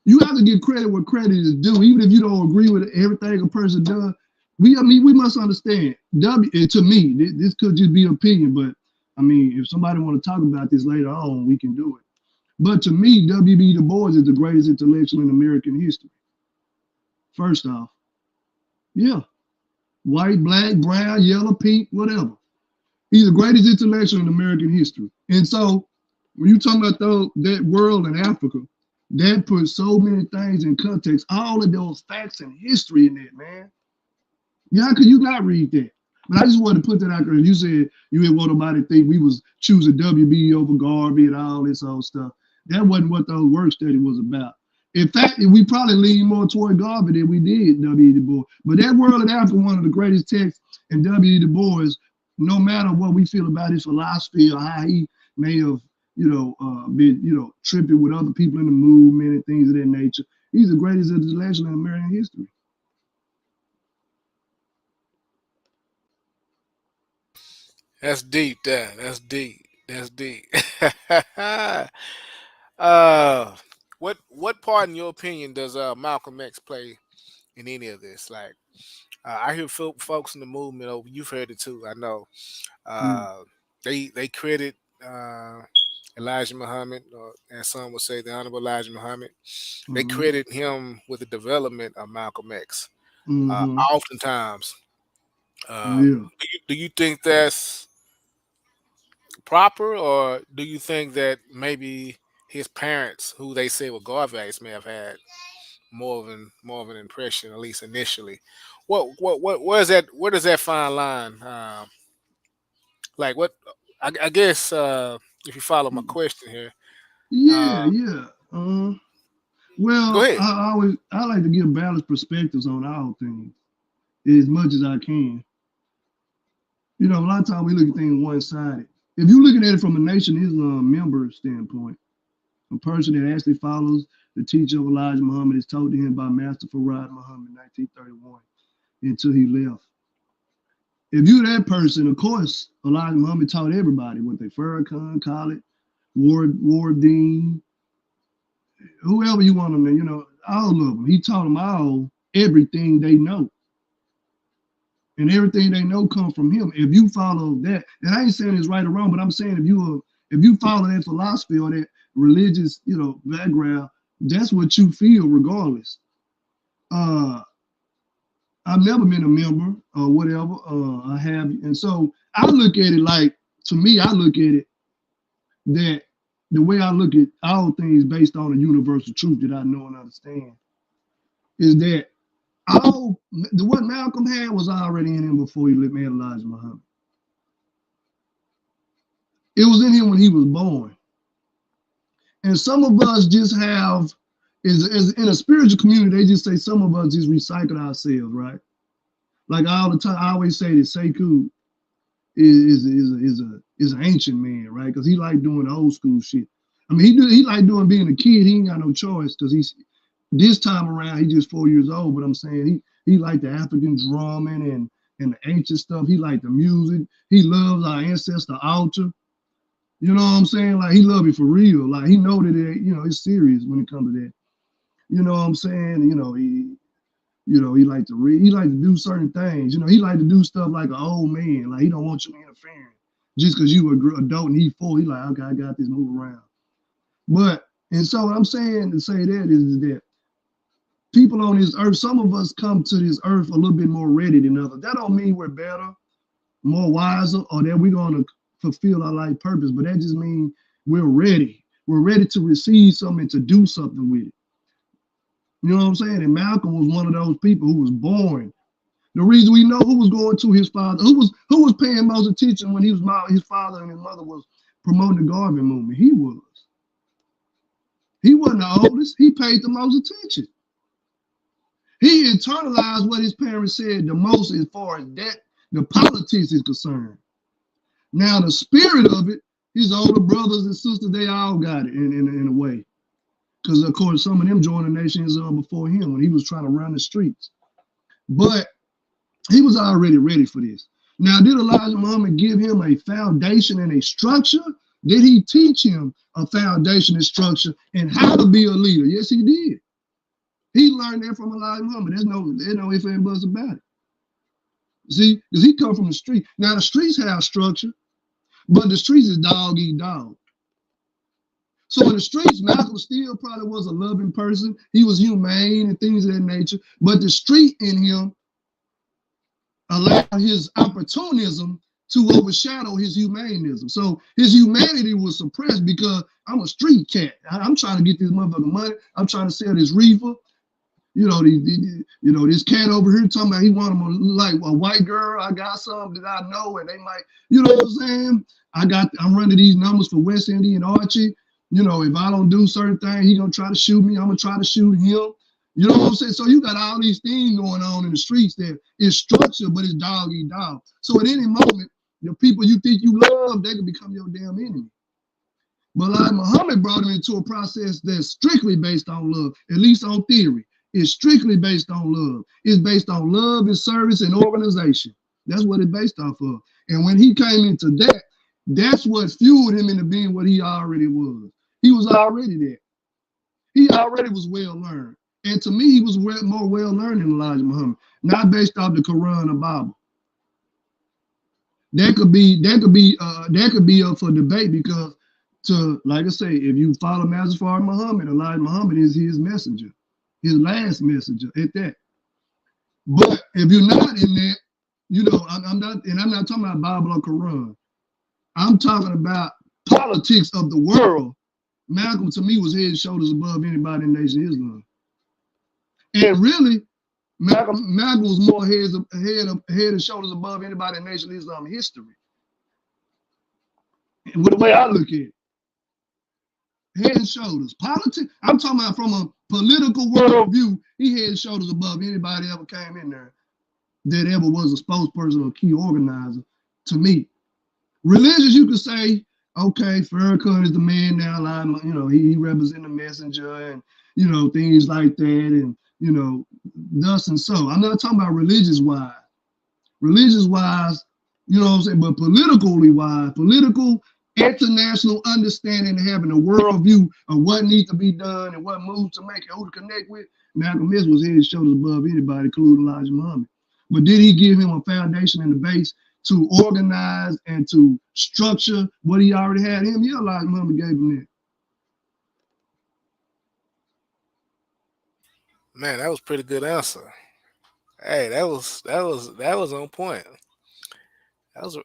you have to give credit where credit is due, even if you don't agree with everything a person does. We must understand. To me, this could just be opinion, but if somebody want to talk about this later on, we can do it. But to me, W.B. Du Bois is the greatest intellectual in American history. First off, yeah, white, black, brown, yellow, pink, whatever. He's the greatest intellectual in American history. And so when you talk about that world in Africa, that puts so many things in context, all of those facts and history in it, man. Yeah, how could you not read that? But I just wanted to put that out there. You said you didn't want nobody to think we was choosing WB over Garvey and all this old stuff. That wasn't what those work study was about. In fact, we probably lean more toward Garvey than we did W. Du Bois. But that World in Africa, one of the greatest texts, and W. Du Bois, no matter what we feel about his philosophy or how he may have, been, tripping with other people in the movement and things of that nature, he's the greatest intellectual in American history. That's deep, Dan. That's deep. That's deep. What part, in your opinion, does Malcolm X play in any of this? Like, I hear folks in the movement. Oh, you've heard it too. I know. They credit Elijah Muhammad, or as some would say, the Honorable Elijah Muhammad. They credit him with the development of Malcolm X. Oftentimes, do you think that's proper, or do you think that maybe his parents, who they say were Garveys, may have had more of an impression, at least initially? Where does that fine line? Like what? I guess if you follow my question here. Well, go ahead. I like to give balanced perspectives on all things as much as I can. A lot of times we look at things one-sided. If you're looking at it from a Nation of Islam member standpoint, a person that actually follows the teaching of Elijah Muhammad is told to him by Master Farad Muhammad in 1931 until he left. If you're that person, of course, Elijah Muhammad taught everybody what they Farrakhan, Khalid, Wardeen, whoever you want them, all of them. He taught them all everything they know. And everything they know come from him. If you follow that, and I ain't saying it's right or wrong, but I'm saying if you follow that philosophy or that religious, background, that's what you feel regardless. I've never been a member or whatever. I have, and so I look at it like, to me, I look at it that the way I look at all things based on a universal truth that I know and understand is that what Malcolm had was already in him before he met Elijah Muhammad. It was in him when he was born. And some of us just have, is in a spiritual community, they just say some of us just recycle ourselves, right? Like all the time, I always say that Sekou is an ancient man, right? Because he like doing old school shit. He like doing being a kid. He ain't got no choice because this time around, he's just 4 years old. But I'm saying he like the African drumming and the ancient stuff. He liked the music. He loves our ancestor altar. You know what I'm saying? Like he love it for real. Like he know that it's serious when it comes to that. You know what I'm saying? He like to read. He like to do certain things. He like to do stuff like an old man. Like he don't want you interfering just because you were adult and he 4. He like, okay, I got this, move around. But and so what I'm saying to say that is that people on this earth, some of us come to this earth a little bit more ready than others. That don't mean we're better, more wiser, or that we're gonna fulfill our life purpose. But that just means we're ready. We're ready to receive something and to do something with it. You know what I'm saying? And Malcolm was one of those people who was born. The reason we know who was going to his father, who was paying most attention when his father and his mother was promoting the Garvey movement. He was. He wasn't the oldest. He paid the most attention. He internalized what his parents said the most as far as that the politics is concerned. Now the spirit of it, his older brothers and sisters, they all got it in a way. Because of course some of them joined the nations before him when he was trying to run the streets. But he was already ready for this. Now, did Elijah Muhammad give him a foundation and a structure? Did he teach him a foundation and structure and how to be a leader? Yes, he did. He learned that from Elijah Muhammad. There's no ifs and buts about it. See, because he come from the street. Now, the streets have structure, but the streets is dog eat dog. So in the streets, Malcolm still probably was a loving person. He was humane and things of that nature. But the street in him allowed his opportunism to overshadow his humanism. So his humanity was suppressed because I'm a street cat. I'm trying to get this motherfucking money. I'm trying to sell this reefer. This cat over here talking about he want him like a white girl. I got some that I know, and they might, you know what I'm saying? I'm running these numbers for West Indy and Archie. If I don't do certain things, he gonna try to shoot me. I'm gonna try to shoot him. You know what I'm saying? So you got all these things going on in the streets that is structured, but it's dog eat dog. So at any moment, the people you think you love, they can become your damn enemy. But like Muhammad brought him into a process that's strictly based on love, at least on theory. It's strictly based on love. It's based on love and service and organization. That's what it's based off of. And when he came into that, that's what fueled him into being what he already was. He was already there. He already was well learned. And to me, he was more well learned than Elijah Muhammad, not based off the Quran or Bible. That could be up for debate because, like I say, if you follow Mazafar Muhammad, Elijah Muhammad is his messenger, his last messenger at that. But if you're not in that, I'm not talking about Bible or Quran. I'm talking about politics of the world. Malcolm, to me, was head and shoulders above anybody in the Nation of Islam. And really, Malcolm was more head and shoulders above anybody in Nation of Islam history. And with the way I look at it, head and shoulders. Politics, I'm talking about from a political worldview, he head and shoulders above anybody ever came in there that ever was a spokesperson or key organizer to me. Religious, you could say, okay, Farrakhan is the man now, he represents the messenger and, things like that. And, thus and so. I'm not talking about religious-wise. Religious-wise, you know what I'm saying? But politically-wise, political international understanding and having a worldview of what needs to be done and what moves to make and who to connect with, Malcolm X was head and shoulders above anybody, including Elijah Muhammad. But did he give him a foundation and a base to organize and to structure what he already had him? Yeah, Elijah Muhammad gave him that. Man, that was a pretty good answer. Hey, that was on point. That was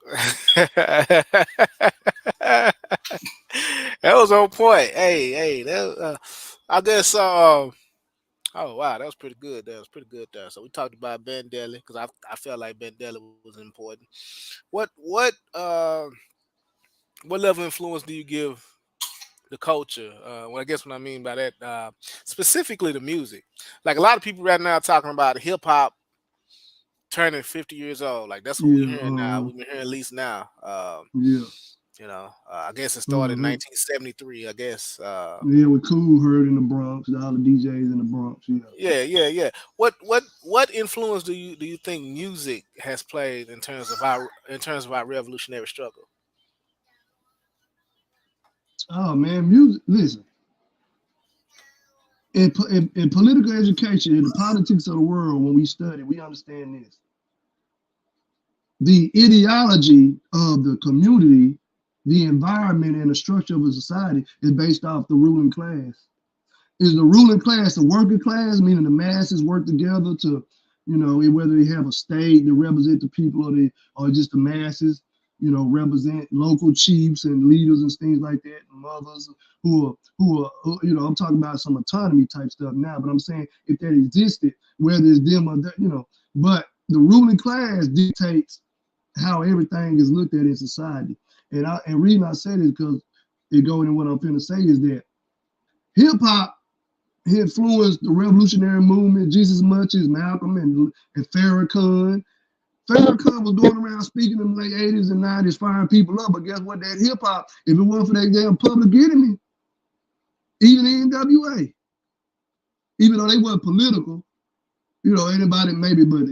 that was on point. Hey, I guess. Oh wow, that was pretty good. That was pretty good there. So we talked about Ben Delhi because I felt like Ben Delhi was important. What level of influence do you give the culture? Well, I guess what I mean by that, specifically the music. Like a lot of people right now are talking about hip hop turning 50 years old. Like that's what we're hearing now. We've been hearing at least now. Yeah. I guess it started in Mm-hmm. 1973. I guess. Yeah, with Cool Herd in the Bronx, all the DJs in the Bronx. Yeah. Yeah. What influence do you think music has played in terms of our revolutionary struggle? Oh man, music. Listen, in political education, in the politics of the world, when we study, we understand this. The ideology of the community, the environment, and the structure of a society is based off the ruling class. Is the ruling class the working class, meaning the masses work together to, whether they have a state to represent the people or just the masses, represent local chiefs and leaders and things like that, and mothers who are, I'm talking about some autonomy type stuff now, but I'm saying if that existed, whether it's them or that, but the ruling class dictates how everything is looked at in society. And reason I say this because it goes in what I'm finna say is that hip hop influenced the revolutionary movement just as much as Malcolm and Farrakhan. Farrakhan was going around speaking in the late 80s and 90s, firing people up. But guess what? That hip hop, if it wasn't for that damn Public Enemy, even the NWA, even though they weren't political, anybody maybe, but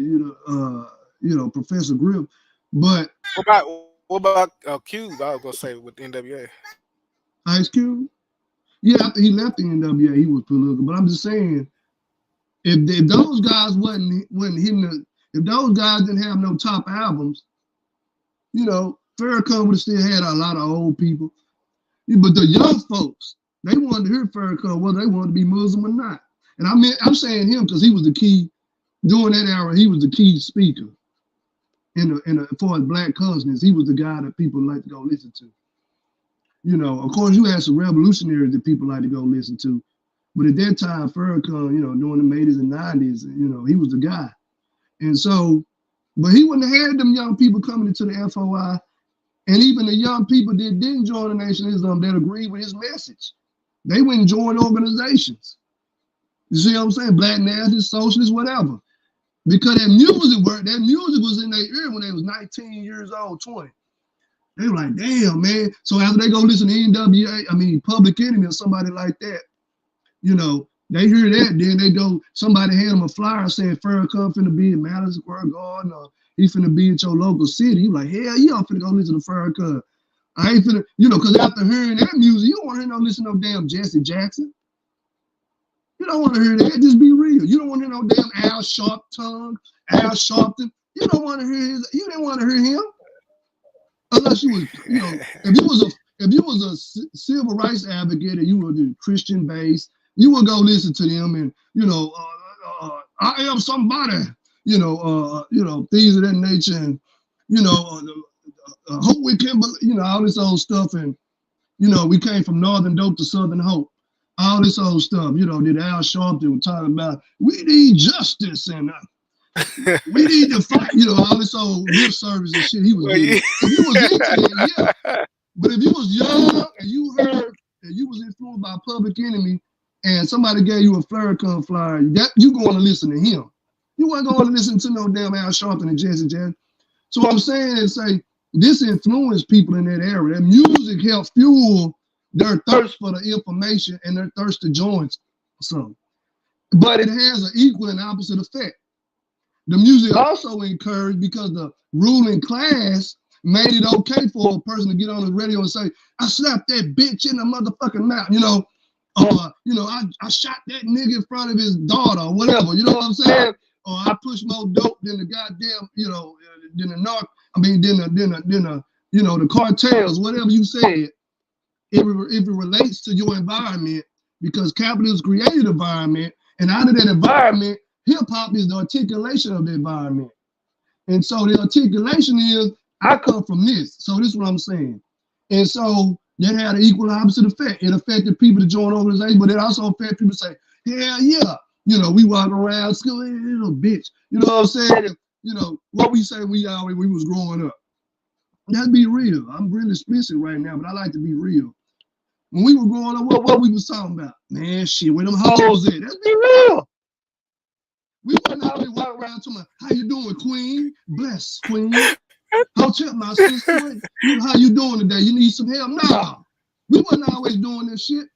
Professor Griff, but What about Cube? I was gonna say with NWA. Ice Cube, yeah, after he left the NWA, he was political. But I'm just saying, if those guys wasn't hitting if those guys didn't have no top albums, Farrakhan would have still had a lot of old people. But the young folks, they wanted to hear Farrakhan, whether they wanted to be Muslim or not. And I'm saying him because he was the key during that era. He was the key speaker as far as black consciousness. He was the guy that people like to go listen to. Of course, you had some revolutionaries that people like to go listen to. But at that time, Farrakhan, during the 80s and 90s, he was the guy. And so, but he wouldn't have had them young people coming into the FOI, and even the young people that didn't join the Nation of Islam that agreed with his message. They wouldn't join organizations. You see what I'm saying? Black nationalists, socialists, whatever. Because that music was in their ear when they was 19 years old, 20. They were like, damn, man. So after they go listen to NWA, Public Enemy or somebody like that, they hear that, then they go, somebody hand them a flyer saying Farrakhan finna be in Madison Square Garden or he finna be at your local city. You like, hell yeah, I'm finna go listen to Farrakhan. I ain't finna, because after hearing that music, you don't want to hear listen to no damn Jesse Jackson. You don't want to hear that. Just be real. You don't want to hear no damn Al Sharpton. You don't want to hear you didn't want to hear him. Unless you was, if you was a civil rights advocate and you were the Christian base, you would go listen to them and, I am somebody, things of that nature and, hope we can, all this old stuff. And, we came from Northern Dope to Southern Hope. All this old stuff, that Al Sharpton was talking about, we need justice and we need to fight, all this old lip service and shit he was getting. If you was into it, yeah. But if you was young and you heard and you was influenced by Public Enemy and somebody gave you a Farrakhan flyer, that you going to listen to him. You weren't going to listen to no damn Al Sharpton and Jesse Jackson. So what I'm saying is this influenced people in that era. That music helped fuel their thirst for the information and their thirst to join something. But it has an equal and opposite effect. The music also encouraged because the ruling class made it okay for a person to get on the radio and say, I slapped that bitch in the motherfucking mouth, I shot that nigga in front of his daughter or whatever, you know what I'm saying? Or I pushed more dope than the goddamn, than the cartels, whatever you said. If it relates to your environment, because capitalism created environment, and out of that environment, hip-hop is the articulation of the environment. And so the articulation is, I come from this. So this is what I'm saying. And so that had an equal and opposite effect. It affected people to join organizations, but it also affected people to say, hell yeah. We walk around, school, little bitch. You know what I'm saying? And, what we say we was growing up. Let's be real. I'm really explicit right now, but I like to be real. When we were growing up, what we was talking about? Man, shit, where them hoes at? Let's be real. We wasn't always walk around talking about, how you doing, queen? Bless, queen. Hotel, my sister, what, how you doing today? You need some help? No. We wasn't always doing this shit.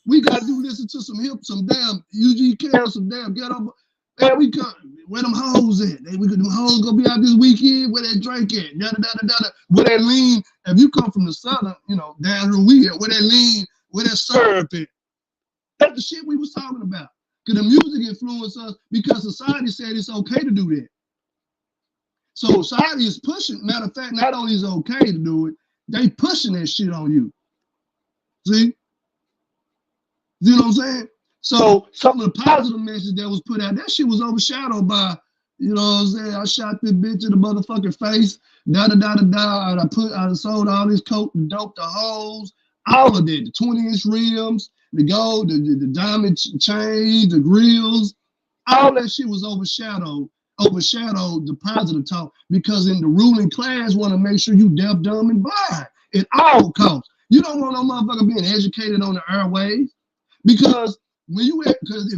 We got to do listen to some hip, some damn UGK or some damn ghetto. Man, we come, where them hoes at? Them hoes gonna be out this weekend. Where that drink at? Da da da da da. Where that lean? If you come from the southern, down here we at. Where that lean? Where that syrup at? That's the shit we was talking about. Because the music influenced us because society said it's okay to do that. So society is pushing. Matter of fact, not only is it okay to do it, they pushing that shit on you. See? You know what I'm saying? So some of the positive message that was put out, that shit was overshadowed by, you know what I'm saying? I shot this bitch in the motherfucking face, da da da da da. I sold all this coke, the dope, the hoes, all of that, the 20-inch rims, the gold, the diamond chains, the grills, all that shit was overshadowed the positive talk because in the ruling class want to make sure you deaf, dumb, and blind at all costs. You don't want no motherfucker being educated on the airwaves because when you because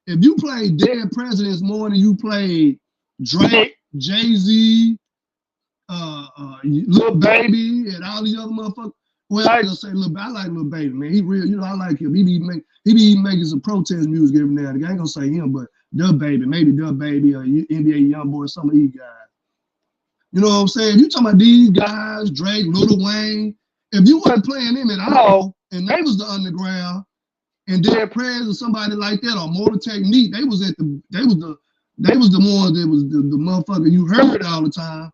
if you play Dead Presidents more than you play Drake, Jay-Z, Lil Baby, and all these other motherfuckers. Well, I ain't gonna say I like Lil Baby, man. He real, I like him. He be making some protest music every now and again. I ain't gonna say him, but Dub Baby, maybe Dub Baby or NBA Youngboy, some of these guys. You know what I'm saying? You talking about these guys, Drake, Lil Wayne. If you wasn't playing them at all, and they was the underground, and Dead Prez or somebody like that, or Mortal Technique, they was the ones that was the motherfucker you heard all the time.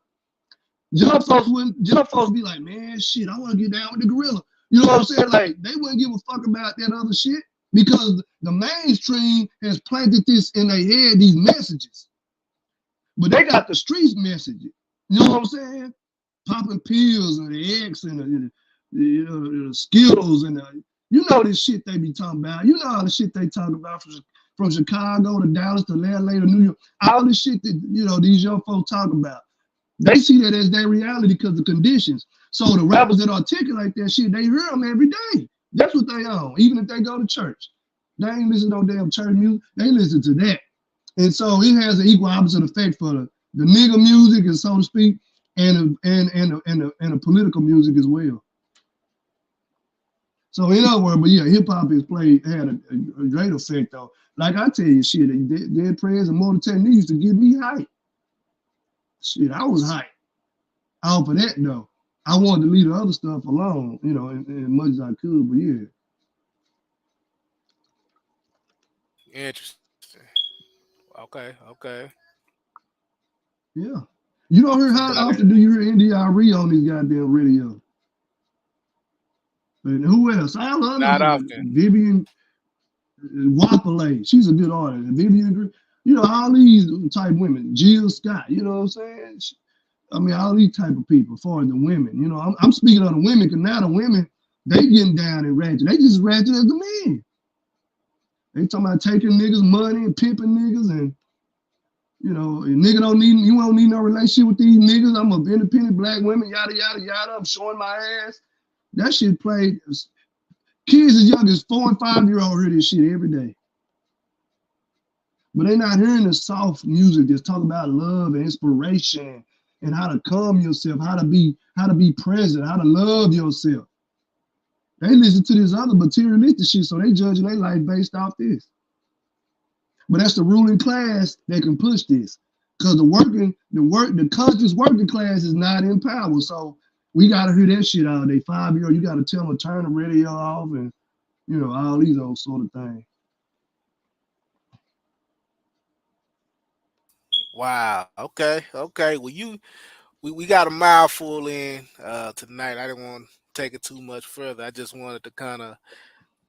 Young folks be like, man, shit, I want to get down with the gorilla. You know what I'm saying? Like, they wouldn't give a fuck about that other shit because the mainstream has planted this in their head, these messages. But they got the streets messages. You know what I'm saying? Popping pills and the X and the Skittles and this shit they be talking about. You know all the shit they talk about from Chicago to Dallas to LA to New York. All the shit that, these young folks talk about. They see that as their reality because of conditions. So the rappers that articulate that shit, they hear them every day. That's what they own, even if they go to church. They ain't listen to no damn church music. They listen to that. And so it has an equal opposite effect for the nigga music, and so to speak, and the political music as well. So in other words, but yeah, hip hop had a great effect though. Like I tell you, shit, Dead Prez and Mortal Technique used to give me hype. Shit, I was hype. Out for that though. I wanted to leave the other stuff alone, as much as I could, but yeah. Interesting. Okay. Yeah. You don't hear how often do you hear NDRE on these goddamn radio? And who else? All others. Not often. Vivian Wapale. She's a good artist. Vivian, all these type women. Jill Scott, you know what I'm saying? I mean, all these type of people, as far as the women. I'm speaking of the women, because now the women, they getting down and ratchet. They just ratchet as the men. They talking about taking niggas' money and pimping niggas and, you don't need no relationship with these niggas. I'm an independent black woman, yada, yada, yada. I'm showing my ass. That shit played. Kids as young as 4 and 5-year-old hear this shit every day. But they're not hearing the soft music that's talking about love and inspiration and how to calm yourself, how to be present, how to love yourself. They listen to this other materialistic shit, so they judging their life based off this. But that's the ruling class that can push this. Because the conscious working class is not in power. So we gotta hear that shit all day. 5-year-old, you gotta tell them to turn the radio off and all these old sort of things. Wow. Okay. Well, we got a mouthful in tonight. I didn't want to take it too much further. I just wanted to kind of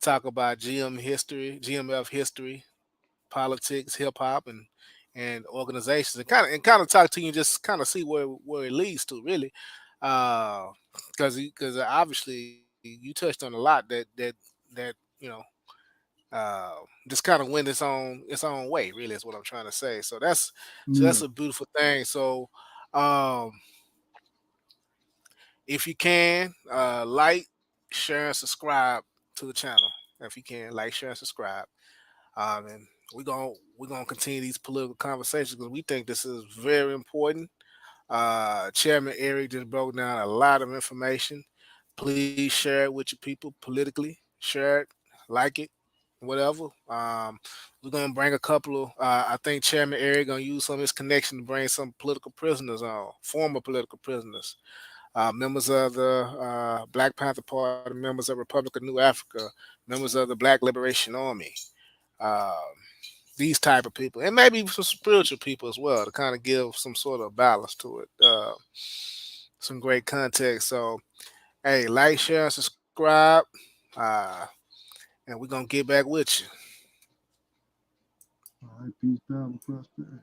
talk about GMF history, politics, hip hop, and organizations, and kind of talk to you, and just kind of see where it leads to, really, because obviously you touched on a lot that just kind of went its own way, really, is what I'm trying to say. So that's a beautiful thing. So if you can, like, share, and subscribe to the channel. If you can, like, share, and subscribe. And we're gonna continue these political conversations because we think this is very important. Chairman Erick just broke down a lot of information. Please share it with your people politically. Share it, like it, whatever. We're gonna bring a couple of. I think Chairman Erick gonna use some of his connection to bring some political prisoners on, former political prisoners, members of the Black Panther Party, members of Republic of New Africa, members of the Black Liberation Army. Uh, these type of people, and maybe some spiritual people as well, to kind of give some sort of balance to it. Some great context. So, hey, like, share, and subscribe, uh, and we're gonna get back with you. All right, peace, power, and prosperity.